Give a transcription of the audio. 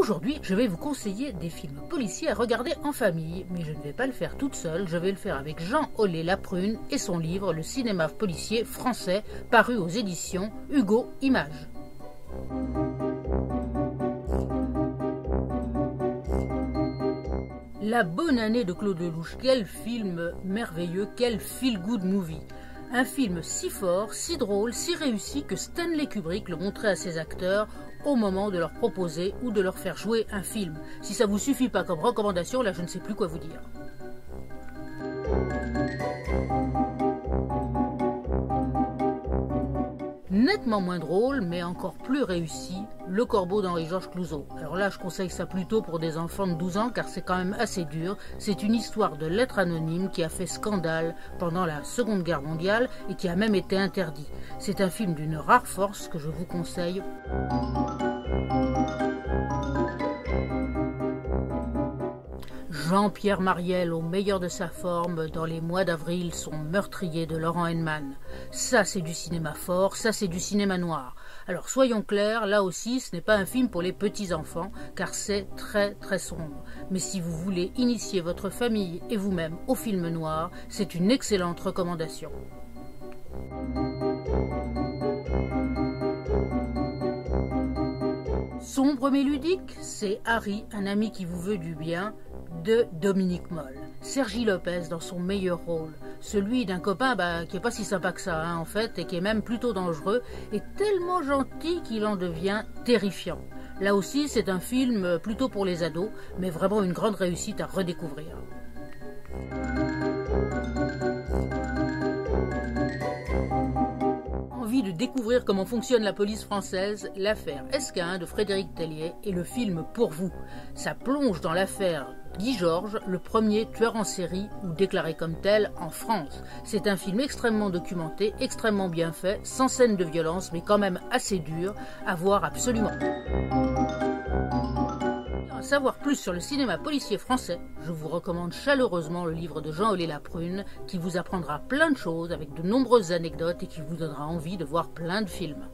Aujourd'hui, je vais vous conseiller des films policiers à regarder en famille, mais je ne vais pas le faire toute seule, je vais le faire avec Jean Ollet-Laprune et son livre Le cinéma policier français, paru aux éditions Hugo Images. La bonne année de Claude Lelouch, quel film merveilleux, quel feel-good movie. Un film si fort, si drôle, si réussi que Stanley Kubrick le montrait à ses acteurs au moment de leur proposer ou de leur faire jouer un film. Si ça vous suffit pas comme recommandation, là je ne sais plus quoi vous dire. Nettement moins drôle, mais encore plus réussi, Le Corbeau d'Henri-Georges Clouzot. Alors là, je conseille ça plutôt pour des enfants de 12 ans, car c'est quand même assez dur. C'est une histoire de lettres anonymes qui a fait scandale pendant la Seconde Guerre mondiale et qui a même été interdit. C'est un film d'une rare force que je vous conseille. Jean-Pierre Mariel, au meilleur de sa forme, dans Les mois d'avril, son meurtrier de Laurent Henneman. Ça, c'est du cinéma fort, ça, c'est du cinéma noir. Alors, soyons clairs, là aussi, ce n'est pas un film pour les petits-enfants, car c'est très, très sombre. Mais si vous voulez initier votre famille et vous-même au film noir, c'est une excellente recommandation. Sombre mais ludique, c'est Harry, un ami qui vous veut du bien, de Dominique Moll. Sergi Lopez dans son meilleur rôle, celui d'un copain qui est pas si sympa que ça en fait, et qui est même plutôt dangereux, et tellement gentil qu'il en devient terrifiant. Là aussi, c'est un film plutôt pour les ados, mais vraiment une grande réussite à redécouvrir. Envie de découvrir comment fonctionne la police française, l'affaire Esquin de Frédéric Tellier est le film pour vous. Ça plonge dans l'affaire Guy Georges, le premier tueur en série ou déclaré comme tel en France. C'est un film extrêmement documenté, extrêmement bien fait, sans scène de violence, mais quand même assez dur à voir absolument. Pour en savoir plus sur le cinéma policier français, je vous recommande chaleureusement le livre de Jean Ollet-Laprune qui vous apprendra plein de choses avec de nombreuses anecdotes et qui vous donnera envie de voir plein de films.